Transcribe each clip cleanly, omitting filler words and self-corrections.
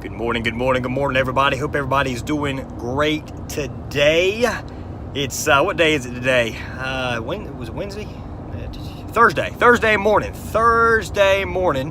Good morning, everybody. Hope everybody's doing great today. It's, what day is it today? When was it, Wednesday? Thursday morning,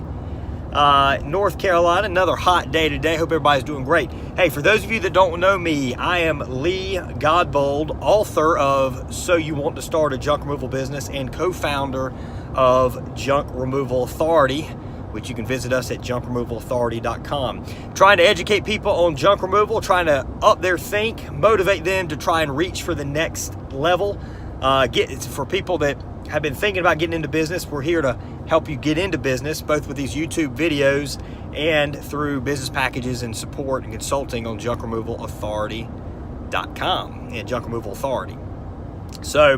North Carolina. Another hot day today. Hope everybody's doing great. Hey, for those of you that don't know me, I am Lee Godbold, author of So You Want to Start a Junk Removal Business and co-founder of Junk Removal Authority, which you can visit us at junkremovalauthority.com. Trying to educate people on junk removal, trying to up their think, motivate them to try and reach for the next level. For people that have been thinking about getting into business, we're here to help you get into business, both with these YouTube videos and through business packages and support and consulting on junkremovalauthority.com and Junk Removal Authority. So,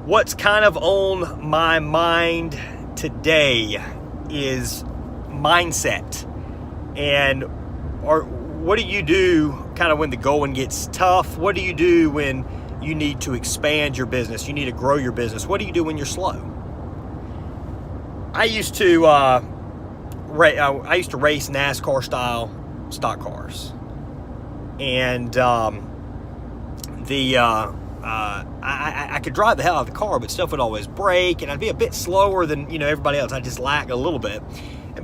what's kind of on my mind today is mindset. And what do you do kind of when the going gets tough? What do you do when you need to expand your business? You need to grow your business. What do you do when you're slow? I used to race NASCAR style stock cars, and I could drive the hell out of the car, but stuff would always break, and I'd be a bit slower than everybody else. I just lagged a little bit.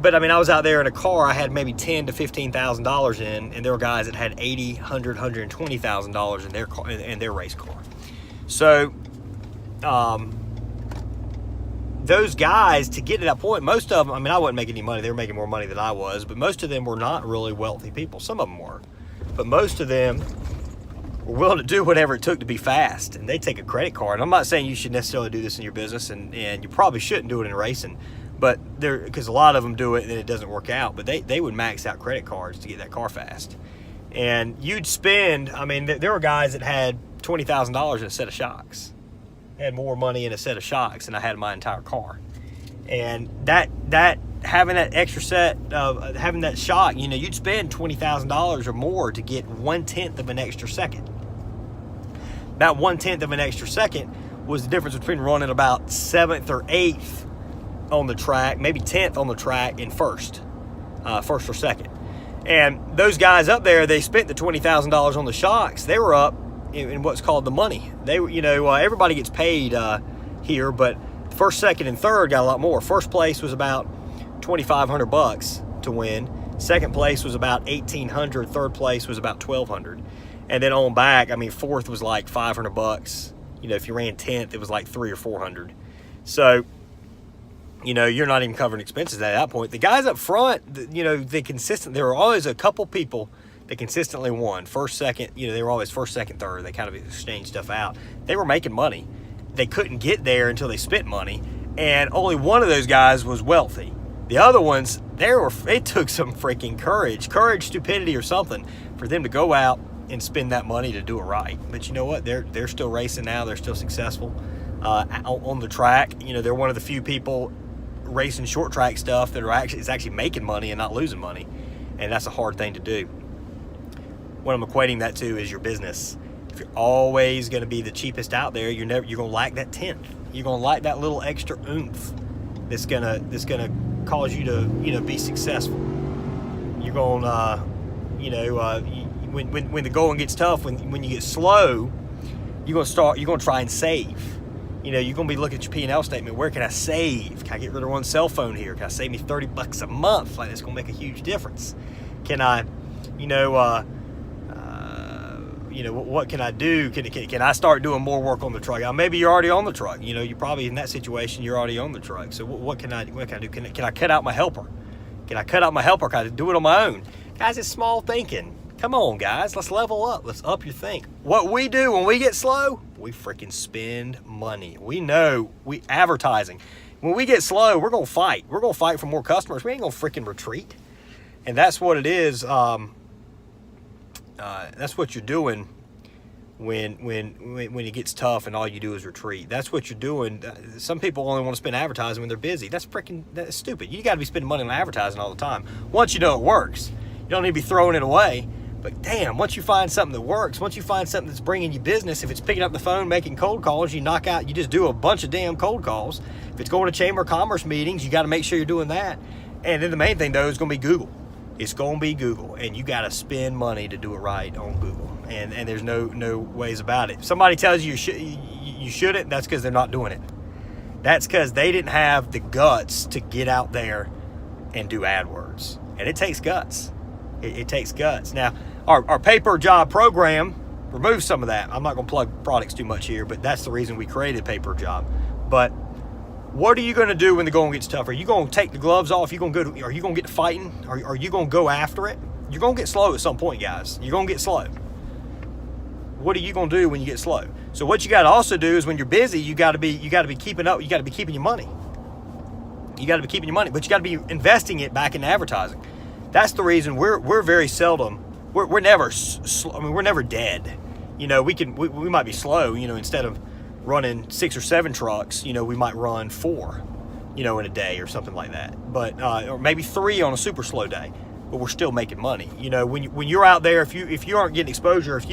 But I mean, I was out there in a car I had maybe $10,000 to $15,000 in, and there were guys that had $80,000, $100,000, $120,000 in their car, in their race car. So, those guys, to get to that point, most of them, I mean, I wasn't making any money. They were making more money than I was, but most of them were not really wealthy people. Some of them were, but most of them were willing to do whatever it took to be fast, and they take a credit card. And I'm not saying you should necessarily do this in your business, and you probably shouldn't do it in racing, but because a lot of them do it and it doesn't work out, but they would max out credit cards to get that car fast. And you'd spend, I mean, there were guys that had $20,000 in a set of shocks. They had more money in a set of shocks than I had in my entire car. And that having that extra set of having that shock, you'd spend $20,000 or more to get 1/10 of an extra second. That 1/10 of an extra second was the difference between running about 7th or 8th on the track, maybe 10th on the track, in first or second. And those guys up there, they spent the $20,000 on the shocks. They were up in what's called the money. They, everybody gets paid here, but first, second, and third got a lot more. First place was about $2,500 to win. Second place was about $1,800. Third place was about $1,200. And then on back, I mean, fourth was like $500. If you ran 10th, it was like $300 or $400. So, you're not even covering expenses at that point. The guys up front, there were always a couple people that consistently won. First, second, they were always first, second, third. They kind of exchanged stuff out. They were making money. They couldn't get there until they spent money. And only one of those guys was wealthy. The other ones, it took some freaking courage, stupidity, or something for them to go out and spend that money to do it right. But you know what? They're still racing now. They're still successful on the track. They're one of the few people racing short track stuff that is actually making money and not losing money. And that's a hard thing to do. What I'm equating that to is your business. If you're always going to be the cheapest out there, you're going to lack that 10th. You're going to lack that little extra oomph that's going to cause you to be successful. You're going when the going gets tough, when you get slow, you're going to try and save. You're going to be looking at your P&L statement. Where can I save? Can I get rid of one cell phone here? Can I save me $30 a month? Like, that's going to make a huge difference. Can I, what can I do? Can I start doing more work on the truck? Maybe you're already on the truck. You're probably in that situation. You're already on the truck. So what can I do? Can I cut out my helper? Can I cut out my helper? Can I do it on my own? Guys, it's small thinking. Come on, guys. Let's level up. Let's up your think. What we do when we get slow, we freaking spend money. We know. Advertising. When we get slow, we're going to fight. We're going to fight for more customers. We ain't going to freaking retreat. And that's what it is. That's what you're doing when it gets tough and all you do is retreat. That's what you're doing. Some people only want to spend advertising when they're busy. That's stupid. You got to be spending money on advertising all the time. Once you know it works, you don't need to be throwing it away. But damn, once you find something that works, once you find something that's bringing you business, if it's picking up the phone, making cold calls, you just do a bunch of damn cold calls. If it's going to Chamber of Commerce meetings, you got to make sure you're doing that. And then the main thing, though, is going to be Google. it's going to be Google, and you got to spend money to do it right on Google. And there's no ways about it. Somebody tells you you shouldn't, that's because they're not doing it. That's because they didn't have the guts to get out there and do AdWords. And it takes guts. It takes guts. Now, our pay-per job program removes some of that. I'm not going to plug products too much here, but that's the reason we created pay-per job. But what are you going to do when the going gets tougher? Are you going to take the gloves off? Are you going to get to fighting? Are you going to go after it? You're going to get slow at some point, guys. You're going to get slow. What are you going to do when you get slow? So what you got to also do is when you're busy, you got to be keeping up. You got to be keeping your money. You got to be keeping your money, but you got to be investing it back into advertising. That's the reason we're very seldom. We're never. We're never dead. You know, we might be slow. You know, instead of running 6 or 7 trucks, you know, we might run 4, you know, in a day or something like that. But or maybe 3 on a super slow day. But we're still making money. You know, when you're out there, if you aren't getting exposure, if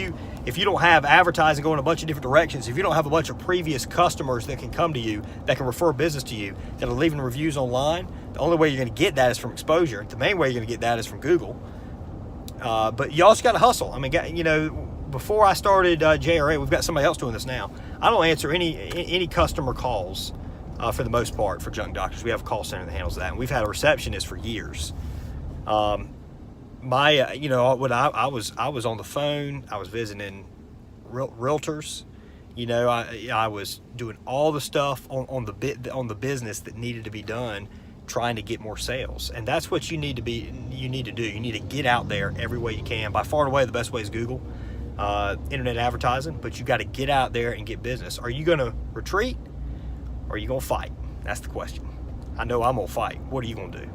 you don't have advertising going a bunch of different directions, if you don't have a bunch of previous customers that can come to you, that can refer business to you, that are leaving reviews online, the only way you're going to get that is from exposure. The main way you're going to get that is from Google. But you also got to hustle. I mean, you know, before I started JRA, we've got somebody else doing this now. I don't answer any customer calls for the most part for Junk Doctors. We have a call center that handles that, and we've had a receptionist for years. You know, when I was on the phone, I was visiting realtors. You know, I was doing all the stuff on the business that needed to be done, trying to get more sales. And that's what you need to do. You need to get out there every way you can. By far and away, the best way is Google, internet advertising. But you got to get out there and get business. Are you going to retreat, or are you going to fight? That's the question. I know I'm going to fight. What are you going to do?